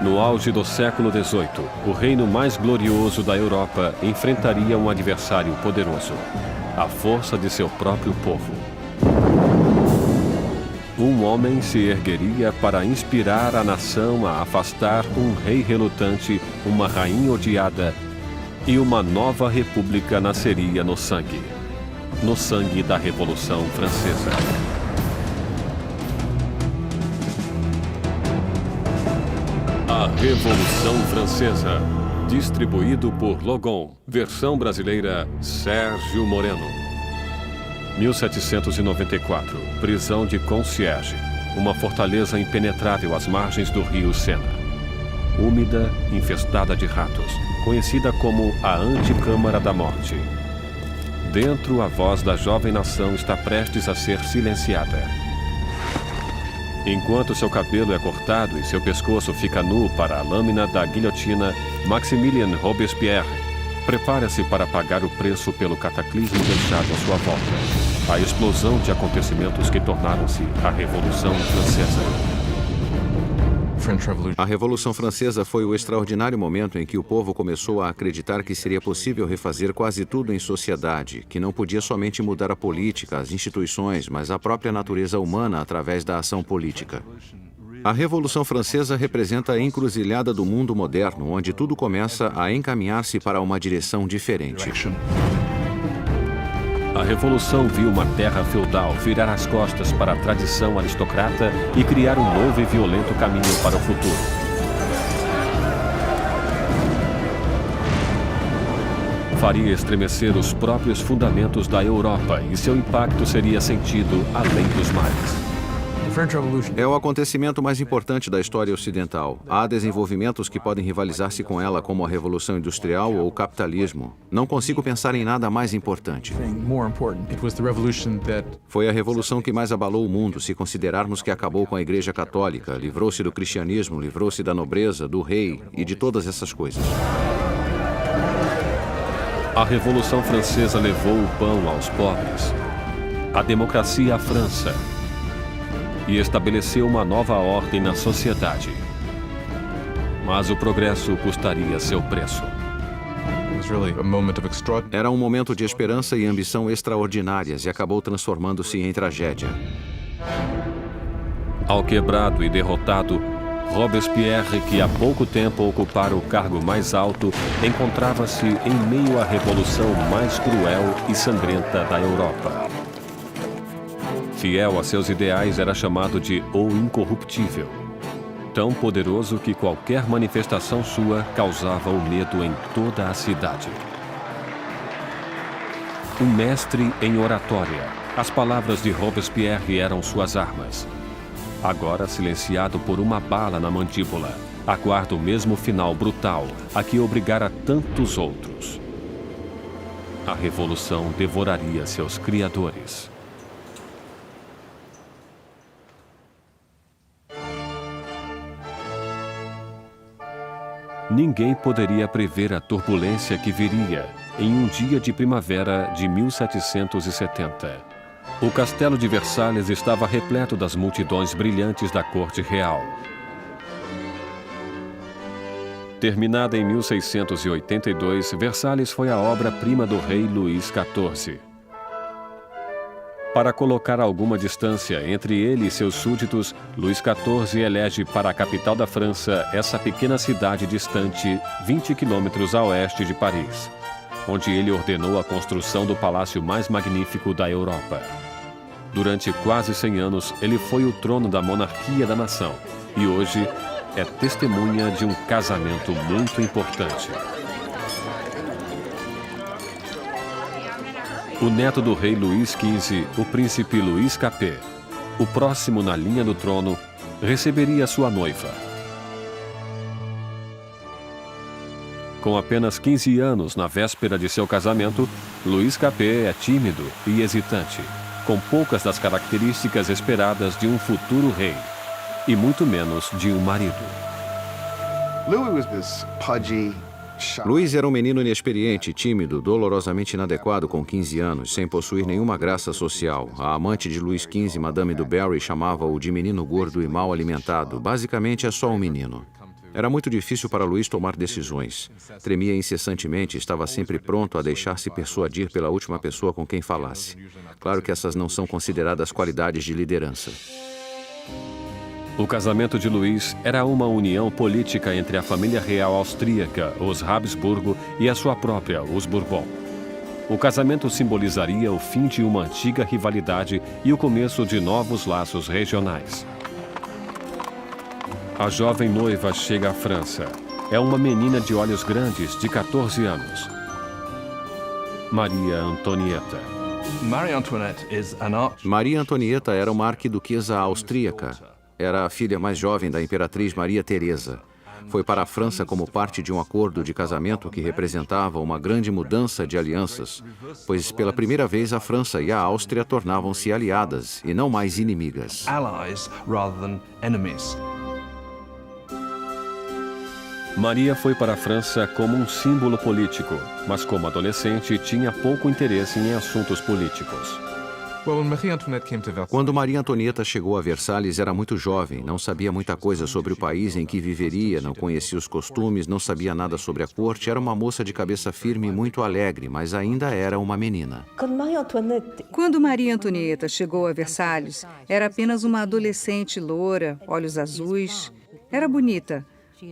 No auge do século XVIII, o reino mais glorioso da Europa enfrentaria um adversário poderoso, a força de seu próprio povo. Um homem se ergueria para inspirar a nação a afastar um rei relutante, uma rainha odiada, e uma nova república nasceria no sangue da Revolução Francesa. A Revolução Francesa, distribuído por Logon, versão brasileira Sérgio Moreno. 1794, prisão de Concierge, uma fortaleza impenetrável às margens do rio Sena. Úmida, infestada de ratos, conhecida como a Anticâmara da Morte. Dentro, a voz da jovem nação está prestes a ser silenciada. Enquanto seu cabelo é cortado e seu pescoço fica nu para a lâmina da guilhotina, Maximilien Robespierre prepara-se para pagar o preço pelo cataclismo deixado à sua volta. A explosão de acontecimentos que tornaram-se a Revolução Francesa. A Revolução Francesa foi o extraordinário momento em que o povo começou a acreditar que seria possível refazer quase tudo em sociedade, que não podia somente mudar a política, as instituições, mas a própria natureza humana através da ação política. A Revolução Francesa representa a encruzilhada do mundo moderno, onde tudo começa a encaminhar-se para uma direção diferente. A Revolução viu uma terra feudal virar as costas para a tradição aristocrata e criar um novo e violento caminho para o futuro. Faria estremecer os próprios fundamentos da Europa e seu impacto seria sentido além dos mares. É o acontecimento mais importante da história ocidental. Há desenvolvimentos que podem rivalizar-se com ela, como a Revolução Industrial ou o capitalismo. Não consigo pensar em nada mais importante. Foi a revolução que mais abalou o mundo, se considerarmos que acabou com a Igreja Católica, livrou-se do cristianismo, livrou-se da nobreza, do rei e de todas essas coisas. A Revolução Francesa levou o pão aos pobres, a democracia à França, e estabeleceu uma nova ordem na sociedade. Mas o progresso custaria seu preço. Era um momento de esperança e ambição extraordinárias e acabou transformando-se em tragédia. Alquebrado e derrotado, Robespierre, que há pouco tempo ocupara o cargo mais alto, encontrava-se em meio à revolução mais cruel e sangrenta da Europa. Fiel a seus ideais, era chamado de O Incorruptível. Tão poderoso que qualquer manifestação sua causava o medo em toda a cidade. Um mestre em oratória, as palavras de Robespierre eram suas armas. Agora silenciado por uma bala na mandíbula, aguarda o mesmo final brutal a que obrigara tantos outros. A revolução devoraria seus criadores. Ninguém poderia prever a turbulência que viria em um dia de primavera de 1770. O castelo de Versalhes estava repleto das multidões brilhantes da corte real. Terminada em 1682, Versalhes foi a obra-prima do rei Luís XIV. Para colocar alguma distância entre ele e seus súditos, Luís XIV elege para a capital da França essa pequena cidade distante 20 quilômetros a oeste de Paris, onde ele ordenou a construção do palácio mais magnífico da Europa. Durante quase 100 anos, ele foi o trono da monarquia da nação e hoje é testemunha de um casamento muito importante. O neto do rei Luís XV, o príncipe Luís Capet, o próximo na linha do trono, receberia sua noiva. Com apenas 15 anos na véspera de seu casamento, Luís Capet é tímido e hesitante, com poucas das características esperadas de um futuro rei, e muito menos de um marido. Luís era um menino inexperiente, tímido, dolorosamente inadequado com 15 anos, sem possuir nenhuma graça social. A amante de Luís XV, Madame du Barry, chamava-o de menino gordo e mal alimentado. Basicamente, é só um menino. Era muito difícil para Luís tomar decisões. Tremia incessantemente e estava sempre pronto a deixar-se persuadir pela última pessoa com quem falasse. Claro que essas não são consideradas qualidades de liderança. O casamento de Luís era uma união política entre a família real austríaca, os Habsburgo, e a sua própria, os Bourbon. O casamento simbolizaria o fim de uma antiga rivalidade e o começo de novos laços regionais. A jovem noiva chega à França. É uma menina de olhos grandes, de 14 anos. Maria Antonieta. Maria Antonieta era uma arquiduquesa austríaca. Era a filha mais jovem da imperatriz Maria Teresa. Foi para a França como parte de um acordo de casamento que representava uma grande mudança de alianças, pois pela primeira vez a França e a Áustria tornavam-se aliadas e não mais inimigas. Maria foi para a França como um símbolo político, mas como adolescente tinha pouco interesse em assuntos políticos. Quando Maria Antonieta chegou a Versalhes, era muito jovem, não sabia muita coisa sobre o país em que viveria, não conhecia os costumes, não sabia nada sobre a corte, era uma moça de cabeça firme e muito alegre, mas ainda era uma menina. Quando Maria Antonieta chegou a Versalhes, era apenas uma adolescente loura, olhos azuis. Era bonita.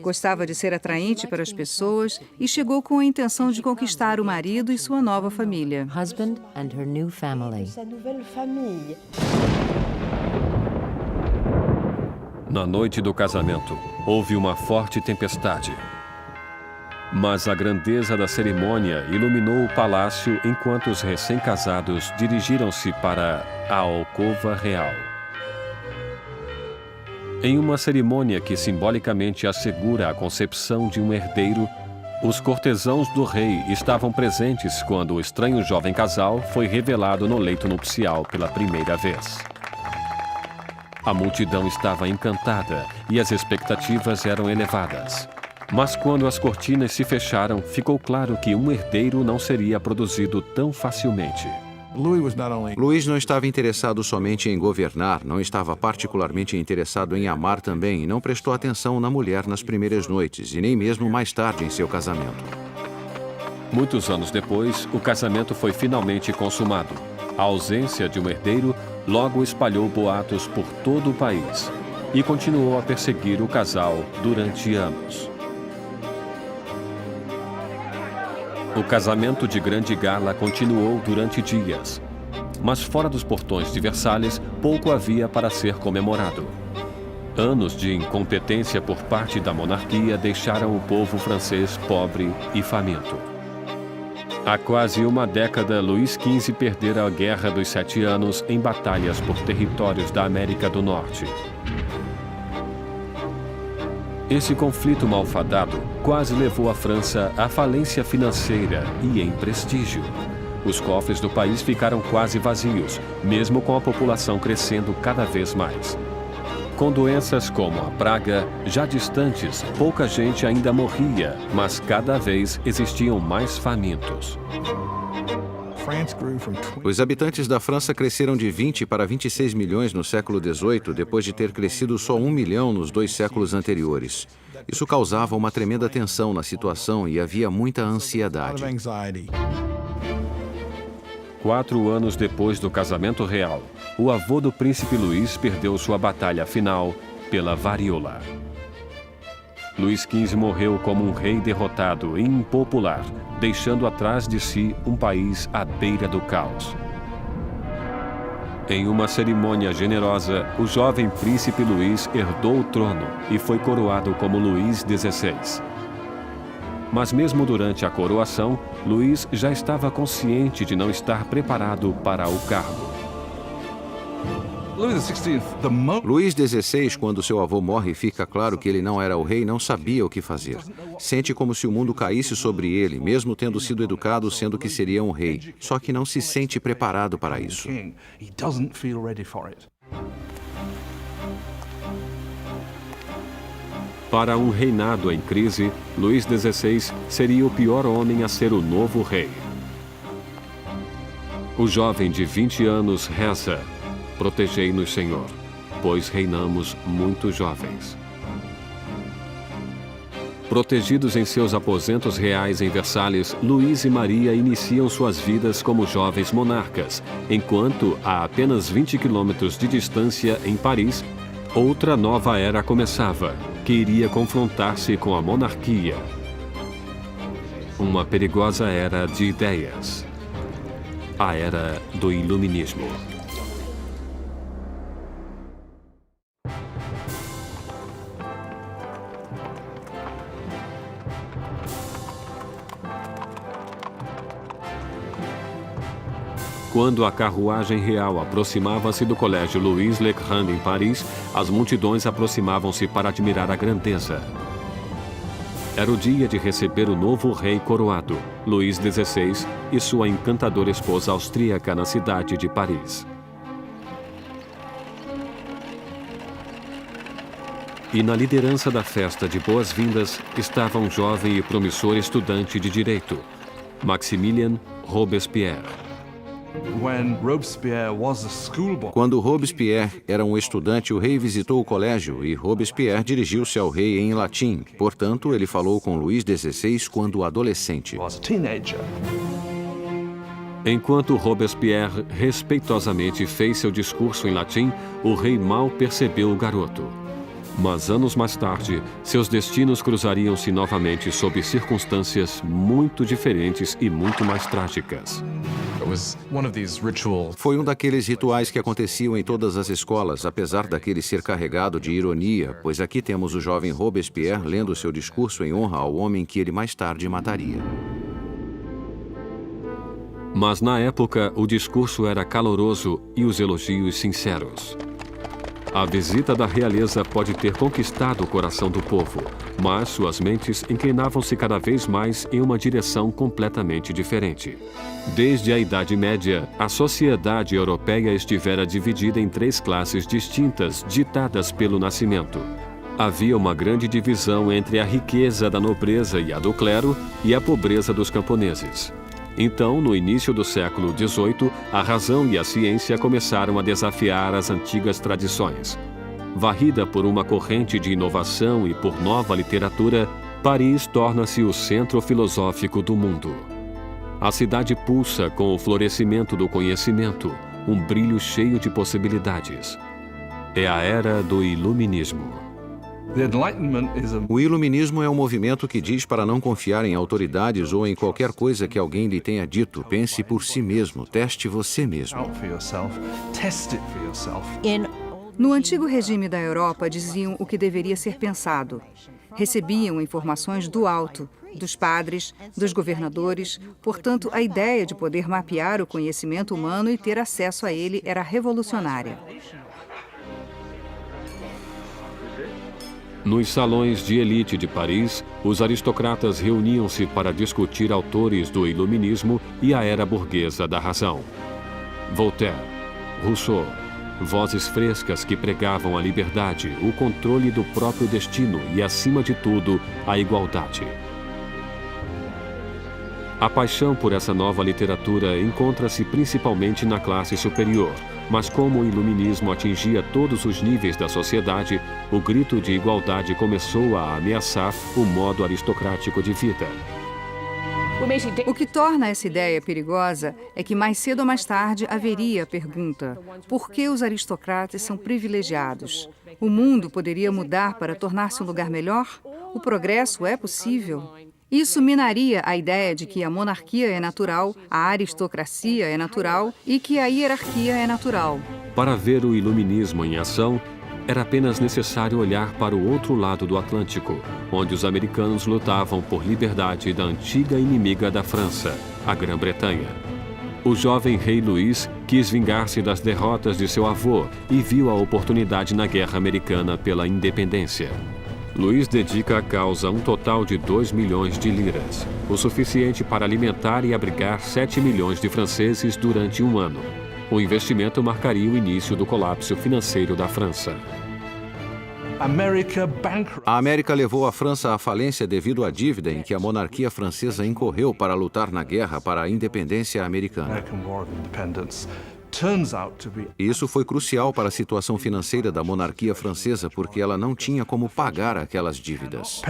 Gostava de ser atraente para as pessoas e chegou com a intenção de conquistar o marido e sua nova família. Na noite do casamento, houve uma forte tempestade. Mas a grandeza da cerimônia iluminou o palácio enquanto os recém-casados dirigiram-se para a alcova real. Em uma cerimônia que simbolicamente assegura a concepção de um herdeiro, os cortesãos do rei estavam presentes quando o estranho jovem casal foi revelado no leito nupcial pela primeira vez. A multidão estava encantada e as expectativas eram elevadas. Mas quando as cortinas se fecharam, ficou claro que um herdeiro não seria produzido tão facilmente. Luís não estava interessado somente em governar, não estava particularmente interessado em amar também e não prestou atenção na mulher nas primeiras noites e nem mesmo mais tarde em seu casamento. Muitos anos depois, o casamento foi finalmente consumado. A ausência de um herdeiro logo espalhou boatos por todo o país e continuou a perseguir o casal durante anos. O casamento de grande gala continuou durante dias, mas fora dos portões de Versalhes, pouco havia para ser comemorado. Anos de incompetência por parte da monarquia deixaram o povo francês pobre e faminto. Há quase uma década, Luís XV perdera a Guerra dos 7 Anos em batalhas por territórios da América do Norte. Esse conflito malfadado quase levou a França à falência financeira e em prestígio. Os cofres do país ficaram quase vazios, mesmo com a população crescendo cada vez mais. Com doenças como a praga, já distantes, pouca gente ainda morria, mas cada vez existiam mais famintos. Os habitantes da França cresceram de 20 para 26 milhões no século XVIII, depois de ter crescido só 1 milhão nos 2 séculos anteriores. Isso causava uma tremenda tensão na situação e havia muita ansiedade. 4 anos depois do casamento real, o avô do príncipe Luís perdeu sua batalha final pela varíola. Luís XV morreu como um rei derrotado e impopular, deixando atrás de si um país à beira do caos. Em uma cerimônia generosa, o jovem príncipe Luís herdou o trono e foi coroado como Luís XVI. Mas mesmo durante a coroação, Luís já estava consciente de não estar preparado para o cargo. Luís XVI, quando seu avô morre e fica claro que ele não era o rei, não sabia o que fazer. Sente como se o mundo caísse sobre ele, mesmo tendo sido educado sendo que seria um rei. Só que não se sente preparado para isso. Para um reinado em crise, Luís XVI seria o pior homem a ser o novo rei. O jovem de 20 anos reza: "Protegei-nos, Senhor, pois reinamos muito jovens." Protegidos em seus aposentos reais em Versalhes, Luís e Maria iniciam suas vidas como jovens monarcas, enquanto, a apenas 20 quilômetros de distância, em Paris, outra nova era começava, que iria confrontar-se com a monarquia. Uma perigosa era de ideias. A era do Iluminismo. Quando a carruagem real aproximava-se do Colégio Louis Le Grand em Paris, as multidões aproximavam-se para admirar a grandeza. Era o dia de receber o novo rei coroado, Luís XVI, e sua encantadora esposa austríaca na cidade de Paris. E na liderança da festa de boas-vindas estava um jovem e promissor estudante de direito, Maximilien Robespierre. Quando Robespierre era um estudante, o rei visitou o colégio e Robespierre dirigiu-se ao rei em latim. Portanto, ele falou com Luís XVI quando adolescente. Enquanto Robespierre respeitosamente fez seu discurso em latim, o rei mal percebeu o garoto. Mas anos mais tarde, seus destinos cruzariam-se novamente sob circunstâncias muito diferentes e muito mais trágicas. Foi um daqueles rituais que aconteciam em todas as escolas, apesar daquele ser carregado de ironia, pois aqui temos o jovem Robespierre lendo seu discurso em honra ao homem que ele mais tarde mataria. Mas na época, o discurso era caloroso e os elogios sinceros. A visita da realeza pode ter conquistado o coração do povo, mas suas mentes inclinavam-se cada vez mais em uma direção completamente diferente. Desde a Idade Média, a sociedade europeia estivera dividida em 3 classes distintas, ditadas pelo nascimento. Havia uma grande divisão entre a riqueza da nobreza e a do clero e a pobreza dos camponeses. Então, no início do século XVIII, a razão e a ciência começaram a desafiar as antigas tradições. Varrida por uma corrente de inovação e por nova literatura, Paris torna-se o centro filosófico do mundo. A cidade pulsa com o florescimento do conhecimento, um brilho cheio de possibilidades. É a era do Iluminismo. O iluminismo é um movimento que diz para não confiar em autoridades ou em qualquer coisa que alguém lhe tenha dito. Pense por si mesmo, teste você mesmo. No antigo regime da Europa, diziam o que deveria ser pensado. Recebiam informações do alto, dos padres, dos governadores. Portanto, a ideia de poder mapear o conhecimento humano e ter acesso a ele era revolucionária. Nos salões de elite de Paris, os aristocratas reuniam-se para discutir autores do iluminismo e a era burguesa da razão. Voltaire, Rousseau, vozes frescas que pregavam a liberdade, o controle do próprio destino e, acima de tudo, a igualdade. A paixão por essa nova literatura encontra-se principalmente na classe superior, mas como o iluminismo atingia todos os níveis da sociedade, o grito de igualdade começou a ameaçar o modo aristocrático de vida. O que torna essa ideia perigosa é que mais cedo ou mais tarde haveria a pergunta: por que os aristocratas são privilegiados? O mundo poderia mudar para tornar-se um lugar melhor? O progresso é possível? Isso minaria a ideia de que a monarquia é natural, a aristocracia é natural e que a hierarquia é natural. Para ver o iluminismo em ação, era apenas necessário olhar para o outro lado do Atlântico, onde os americanos lutavam por liberdade da antiga inimiga da França, a Grã-Bretanha. O jovem rei Luís quis vingar-se das derrotas de seu avô e viu a oportunidade na Guerra Americana pela Independência. Luís dedica à causa um total de 2 milhões de liras, o suficiente para alimentar e abrigar 7 milhões de franceses durante um ano. O investimento marcaria o início do colapso financeiro da França. A América levou a França à falência devido à dívida em que a monarquia francesa incorreu para lutar na guerra para a independência americana. Isso foi crucial para a situação financeira da monarquia francesa porque ela não tinha como pagar aquelas dívidas.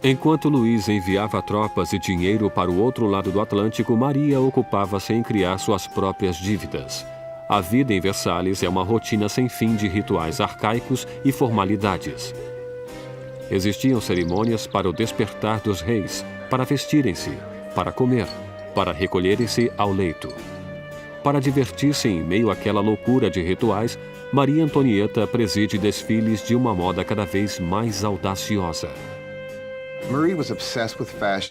Enquanto Luís enviava tropas e dinheiro para o outro lado do Atlântico, Maria ocupava-se em criar suas próprias dívidas. A vida em Versalhes é uma rotina sem fim de rituais arcaicos e formalidades. Existiam cerimônias para o despertar dos reis, para vestirem-se, para comer, para recolherem-se ao leito. Para divertir-se em meio àquela loucura de rituais, Maria Antonieta preside desfiles de uma moda cada vez mais audaciosa.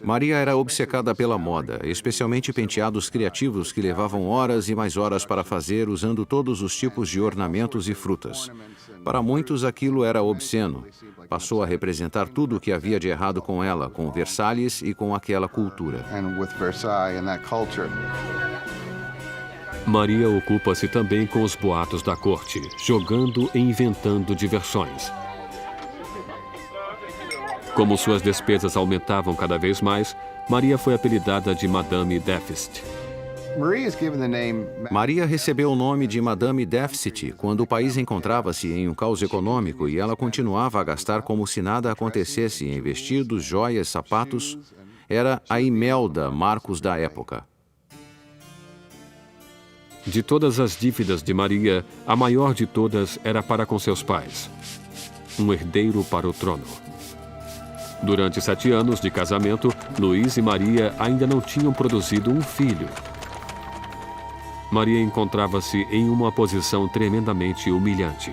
Maria era obcecada pela moda, especialmente penteados criativos que levavam horas e mais horas para fazer, usando todos os tipos de ornamentos e frutas. Para muitos, aquilo era obsceno. Passou a representar tudo o que havia de errado com ela, com Versalhes e com aquela cultura. Maria ocupa-se também com os boatos da corte, jogando e inventando diversões. Como suas despesas aumentavam cada vez mais, Maria foi apelidada de Madame Déficit. Maria recebeu o nome de Madame Déficit quando o país encontrava-se em um caos econômico e ela continuava a gastar como se nada acontecesse em vestidos, joias, sapatos. Era a Imelda Marcos da época. De todas as dívidas de Maria, a maior de todas era para com seus pais. Um herdeiro para o trono. Durante 7 anos de casamento, Luís e Maria ainda não tinham produzido um filho. Maria encontrava-se em uma posição tremendamente humilhante.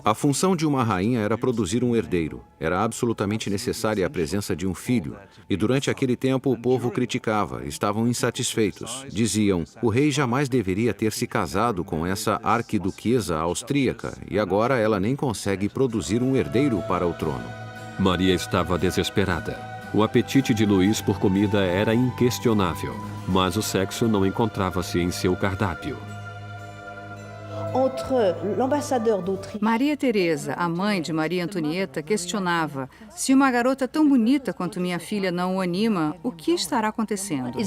A função de uma rainha era produzir um herdeiro. Era absolutamente necessária a presença de um filho. E durante aquele tempo o povo criticava, estavam insatisfeitos. Diziam, o rei jamais deveria ter se casado com essa arquiduquesa austríaca e agora ela nem consegue produzir um herdeiro para o trono. Maria estava desesperada. O apetite de Luís por comida era inquestionável, mas o sexo não encontrava-se em seu cardápio. Maria Teresa, a mãe de Maria Antonieta, questionava: se uma garota tão bonita quanto minha filha não o anima, o que estará acontecendo?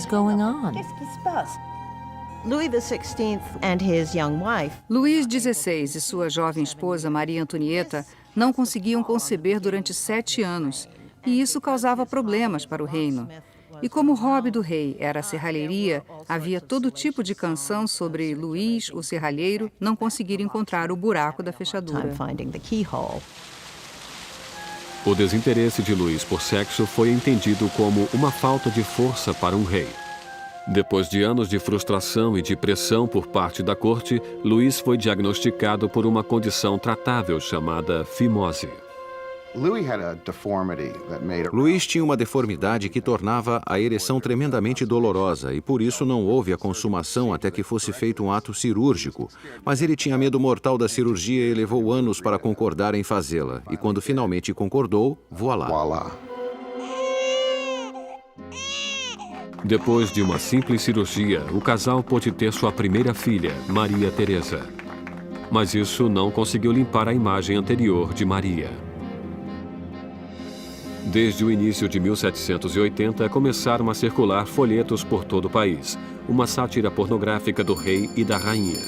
Luís XVI e sua jovem esposa Maria Antonieta não conseguiam conceber durante 7 anos, e isso causava problemas para o reino. E como o hobby do rei era a serralheria, havia todo tipo de canção sobre Luís, o serralheiro, não conseguir encontrar o buraco da fechadura. O desinteresse de Luís por sexo foi entendido como uma falta de força para um rei. Depois de anos de frustração e de pressão por parte da corte, Luís foi diagnosticado por uma condição tratável chamada fimose. Luís tinha uma deformidade que tornava a ereção tremendamente dolorosa e por isso não houve a consumação até que fosse feito um ato cirúrgico. Mas ele tinha medo mortal da cirurgia e levou anos para concordar em fazê-la. E quando finalmente concordou, voilá. Depois de uma simples cirurgia, o casal pôde ter sua primeira filha, Maria Teresa. Mas isso não conseguiu limpar a imagem anterior de Maria. Desde o início de 1780, começaram a circular folhetos por todo o país, uma sátira pornográfica do rei e da rainha.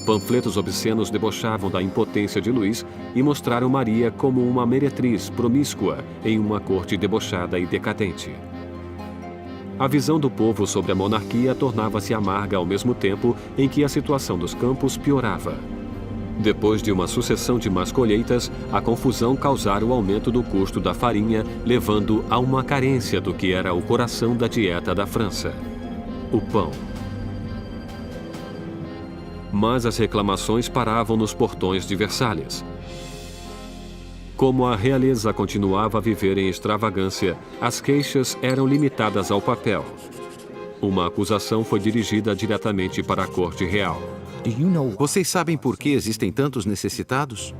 Panfletos obscenos debochavam da impotência de Luís e mostraram Maria como uma meretriz promíscua em uma corte debochada e decadente. A visão do povo sobre a monarquia tornava-se amarga ao mesmo tempo em que a situação dos campos piorava. Depois de uma sucessão de más colheitas, a confusão causara o aumento do custo da farinha, levando a uma carência do que era o coração da dieta da França: o pão. Mas as reclamações paravam nos portões de Versalhes. Como a realeza continuava a viver em extravagância, as queixas eram limitadas ao papel. Uma acusação foi dirigida diretamente para a corte real. Vocês sabem por que existem tantos necessitados?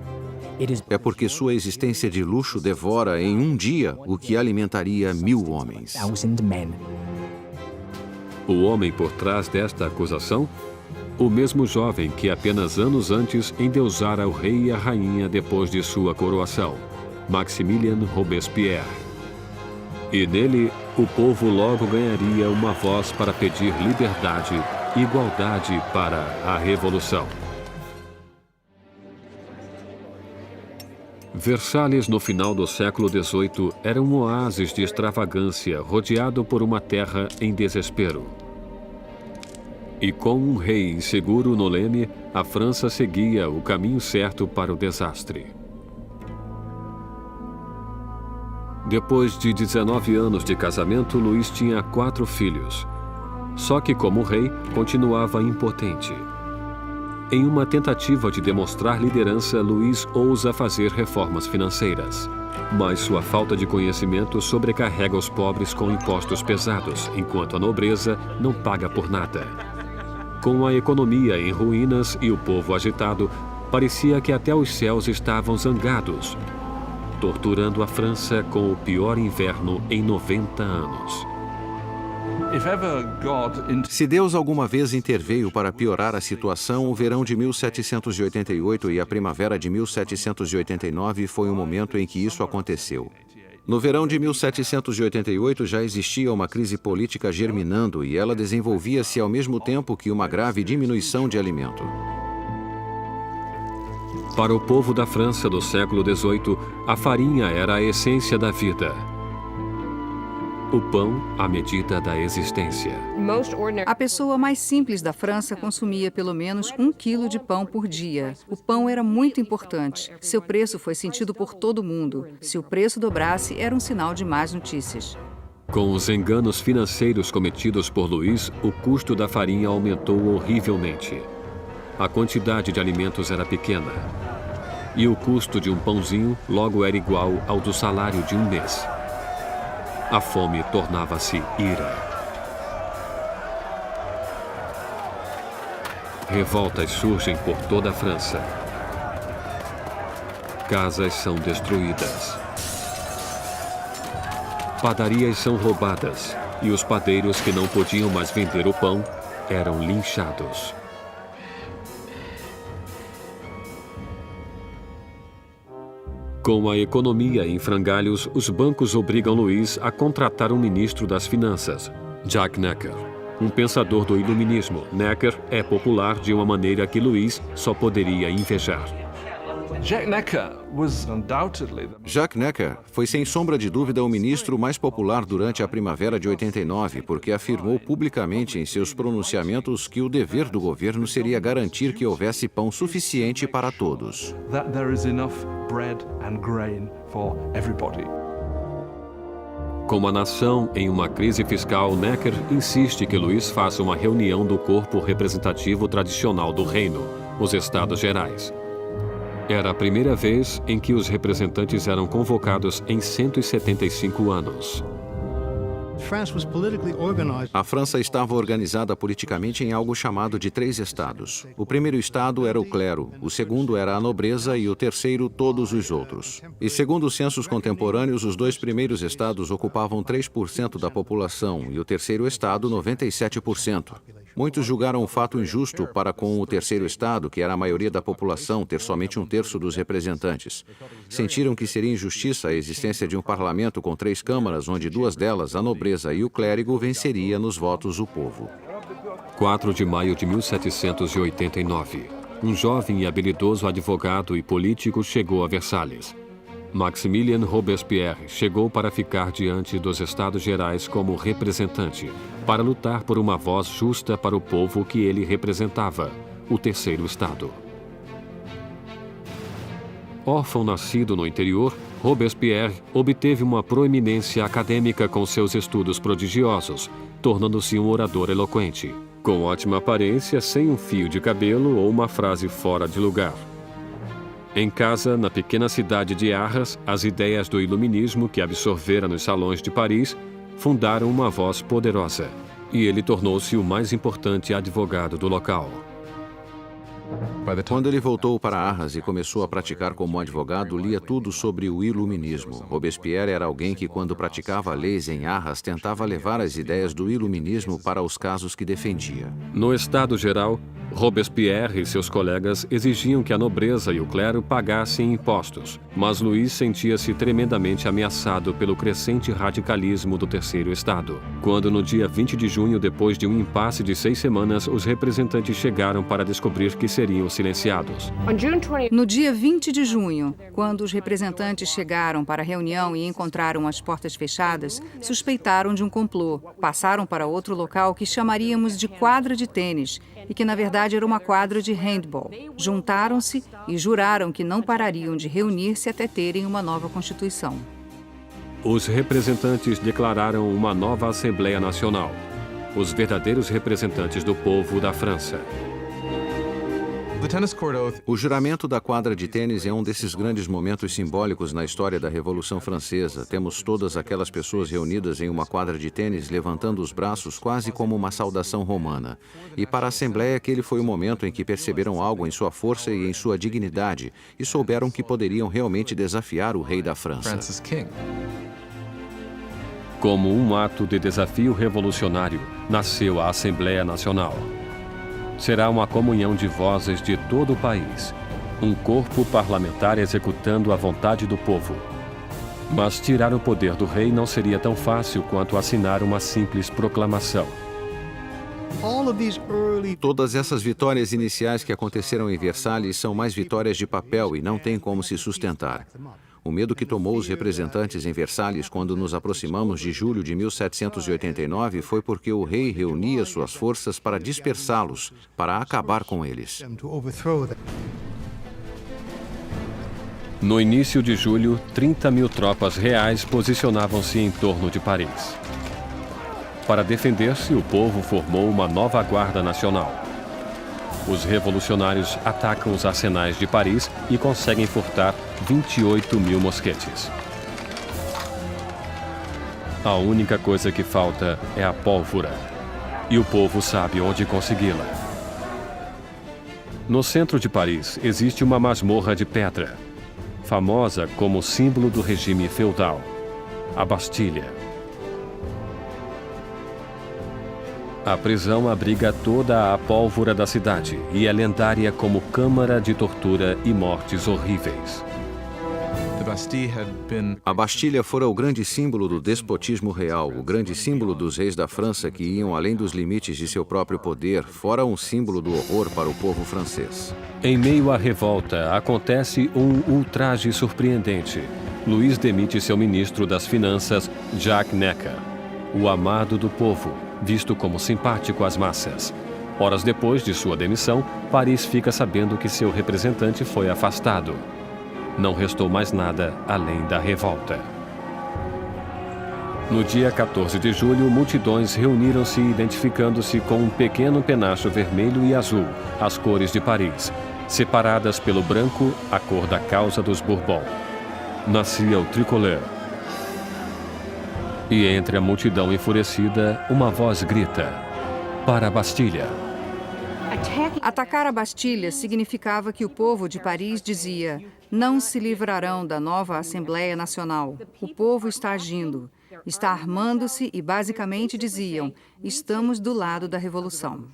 É porque sua existência de luxo devora em um dia o que alimentaria 1000 homens. O homem por trás desta acusação? O mesmo jovem que apenas anos antes endeusara o rei e a rainha depois de sua coroação, Maximilien Robespierre. E nele, o povo logo ganharia uma voz para pedir liberdade, igualdade para a revolução. Versalhes, no final do século XVIII, era um oásis de extravagância rodeado por uma terra em desespero. E com um rei inseguro no leme, a França seguia o caminho certo para o desastre. Depois de 19 anos de casamento, Luís tinha 4 filhos. Só que, como rei, continuava impotente. Em uma tentativa de demonstrar liderança, Luís ousa fazer reformas financeiras. Mas sua falta de conhecimento sobrecarrega os pobres com impostos pesados, enquanto a nobreza não paga por nada. Com a economia em ruínas e o povo agitado, parecia que até os céus estavam zangados, torturando a França com o pior inverno em 90 anos. Se Deus alguma vez interveio para piorar a situação, o verão de 1788 e a primavera de 1789 foi o momento em que isso aconteceu. No verão de 1788 já existia uma crise política germinando e ela desenvolvia-se ao mesmo tempo que uma grave diminuição de alimento. Para o povo da França do século XVIII, a farinha era a essência da vida. O pão, a medida da existência. A pessoa mais simples da França consumia pelo menos 1 quilo de pão por dia. O pão era muito importante. Seu preço foi sentido por todo mundo. Se o preço dobrasse, era um sinal de más notícias. Com os enganos financeiros cometidos por Luís, o custo da farinha aumentou horrivelmente. A quantidade de alimentos era pequena. E o custo de um pãozinho logo era igual ao do salário de um mês. A fome tornava-se ira. Revoltas surgem por toda a França. Casas são destruídas. Padarias são roubadas e os padeiros que não podiam mais vender o pão eram linchados. Com a economia em frangalhos, os bancos obrigam Luís a contratar um ministro das finanças, Jacques Necker, um pensador do iluminismo. Necker é popular de uma maneira que Luís só poderia invejar. Jacques Necker foi sem sombra de dúvida o ministro mais popular durante a primavera de 89, porque afirmou publicamente em seus pronunciamentos que o dever do governo seria garantir que houvesse pão suficiente para todos. Como a nação em uma crise fiscal, Necker insiste que Luís faça uma reunião do corpo representativo tradicional do reino, os Estados Gerais. Era a primeira vez em que os representantes eram convocados em 175 anos. A França estava organizada politicamente em algo chamado de 3 estados. O primeiro estado era o clero, o segundo era a nobreza e o terceiro todos os outros. E segundo os censos contemporâneos, os 2 primeiros estados ocupavam 3% da população e o terceiro estado 97%. Muitos julgaram o fato injusto para com o terceiro estado, que era a maioria da população, ter somente 1/3 dos representantes. Sentiram que seria injustiça a existência de um parlamento com 3 câmaras, onde 2 delas, a nobreza e o clérigo, venceria nos votos o povo. 4 de maio de 1789. Um jovem e habilidoso advogado e político chegou a Versalhes. Maximilien Robespierre chegou para ficar diante dos Estados Gerais como representante, para lutar por uma voz justa para o povo que ele representava, o terceiro Estado. Órfão nascido no interior, Robespierre obteve uma proeminência acadêmica com seus estudos prodigiosos, tornando-se um orador eloquente, com ótima aparência, sem um fio de cabelo ou uma frase fora de lugar. Em casa, na pequena cidade de Arras, as ideias do iluminismo que absorvera nos salões de Paris fundaram uma voz poderosa, e ele tornou-se o mais importante advogado do local. Quando ele voltou para Arras e começou a praticar como advogado, lia tudo sobre o iluminismo. Robespierre era alguém que, quando praticava leis em Arras, tentava levar as ideias do iluminismo para os casos que defendia. No Estado Geral, Robespierre e seus colegas exigiam que a nobreza e o clero pagassem impostos, mas Luís sentia-se tremendamente ameaçado pelo crescente radicalismo do Terceiro Estado. Quando, no dia 20 de junho, depois de um impasse de 6 semanas, os representantes chegaram para descobrir que seriam silenciados. No dia 20 de junho, quando os representantes chegaram para a reunião e encontraram as portas fechadas, suspeitaram de um complô. Passaram para outro local que chamaríamos de quadra de tênis e que, na verdade, era uma quadra de handball. Juntaram-se e juraram que não parariam de reunir-se até terem uma nova Constituição. Os representantes declararam uma nova Assembleia Nacional, os verdadeiros representantes do povo da França. O juramento da quadra de tênis é um desses grandes momentos simbólicos na história da Revolução Francesa. Temos todas aquelas pessoas reunidas em uma quadra de tênis levantando os braços quase como uma saudação romana. E para a Assembleia aquele foi o momento em que perceberam algo em sua força e em sua dignidade e souberam que poderiam realmente desafiar o rei da França. Como um ato de desafio revolucionário, nasceu a Assembleia Nacional. Será uma comunhão de vozes de todo o país, um corpo parlamentar executando a vontade do povo. Mas tirar o poder do rei não seria tão fácil quanto assinar uma simples proclamação. Todas essas vitórias iniciais que aconteceram em Versalhes são mais vitórias de papel e não têm como se sustentar. O medo que tomou os representantes em Versalhes quando nos aproximamos de julho de 1789 foi porque o rei reunia suas forças para dispersá-los, para acabar com eles. No início de julho, 30 mil tropas reais posicionavam-se em torno de Paris. Para defender-se, o povo formou uma nova Guarda Nacional. Os revolucionários atacam os arsenais de Paris e conseguem furtar 28 mil mosquetes. A única coisa que falta é a pólvora. E o povo sabe onde consegui-la. No centro de Paris existe uma masmorra de pedra, famosa como símbolo do regime feudal, a Bastilha. A prisão abriga toda a pólvora da cidade e é lendária como câmara de tortura e mortes horríveis. A Bastilha fora o grande símbolo do despotismo real, o grande símbolo dos reis da França que iam além dos limites de seu próprio poder, fora um símbolo do horror para o povo francês. Em meio à revolta, acontece um ultraje surpreendente. Luís demite seu ministro das Finanças, Jacques Necker, o amado do povo, visto como simpático às massas. Horas depois de sua demissão, Paris fica sabendo que seu representante foi afastado. Não restou mais nada além da revolta. No dia 14 de julho, multidões reuniram-se identificando-se com um pequeno penacho vermelho e azul, as cores de Paris, separadas pelo branco, a cor da causa dos Bourbon. Nascia o tricolor. E entre a multidão enfurecida, uma voz grita: para a Bastilha! Atacar a Bastilha significava que o povo de Paris dizia: não se livrarão da nova Assembleia Nacional. O povo está agindo, está armando-se e basicamente diziam: estamos do lado da revolução.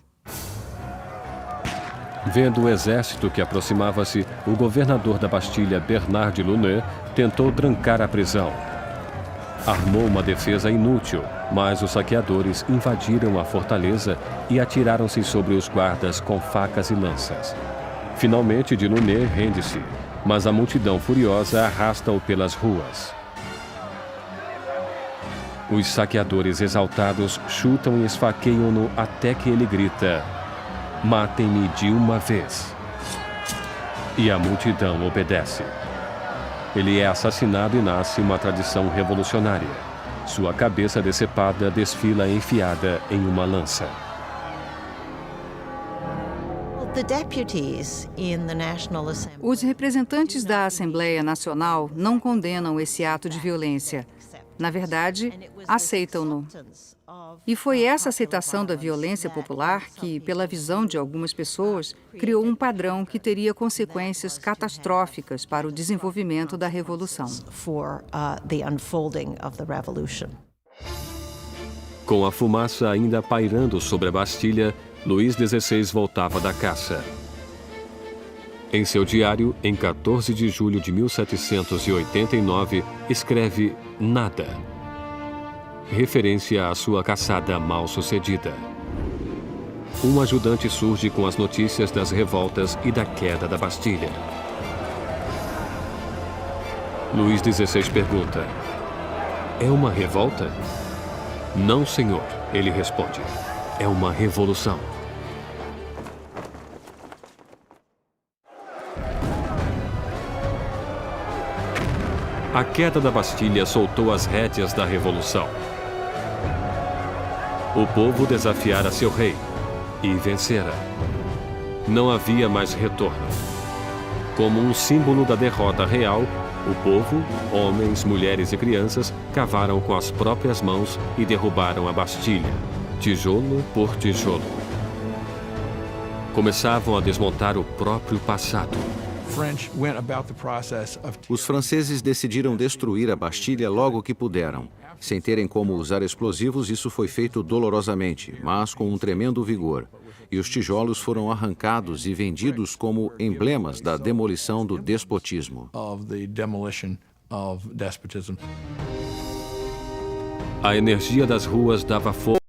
Vendo o exército que aproximava-se, o governador da Bastilha, Bernard de Launay, tentou trancar a prisão. Armou uma defesa inútil, mas os saqueadores invadiram a fortaleza e atiraram-se sobre os guardas com facas e lanças. Finalmente, de Launay rende-se, mas a multidão furiosa arrasta-o pelas ruas. Os saqueadores exaltados chutam e esfaqueiam-no até que ele grita: matem-me de uma vez. E a multidão obedece. Ele é assassinado e nasce uma tradição revolucionária. Sua cabeça decepada desfila enfiada em uma lança. Os representantes da Assembleia Nacional não condenam esse ato de violência. Na verdade, aceitam-no. E foi essa aceitação da violência popular que, pela visão de algumas pessoas, criou um padrão que teria consequências catastróficas para o desenvolvimento da Revolução. Com a fumaça ainda pairando sobre a Bastilha, Luís XVI voltava da caça. Em seu diário, em 14 de julho de 1789, escreve nada, referência à sua caçada mal sucedida. Um ajudante surge com as notícias das revoltas e da queda da Bastilha. Luís XVI pergunta: é uma revolta? Não, senhor, ele responde. É uma revolução. A queda da Bastilha soltou as rédeas da revolução. O povo desafiara seu rei e vencera. Não havia mais retorno. Como um símbolo da derrota real, o povo, homens, mulheres e crianças, cavaram com as próprias mãos e derrubaram a Bastilha, tijolo por tijolo. Começavam a desmontar o próprio passado. Os franceses decidiram destruir a Bastilha logo que puderam. Sem terem como usar explosivos, isso foi feito dolorosamente, mas com um tremendo vigor. E os tijolos foram arrancados e vendidos como emblemas da demolição do despotismo. A energia das ruas dava força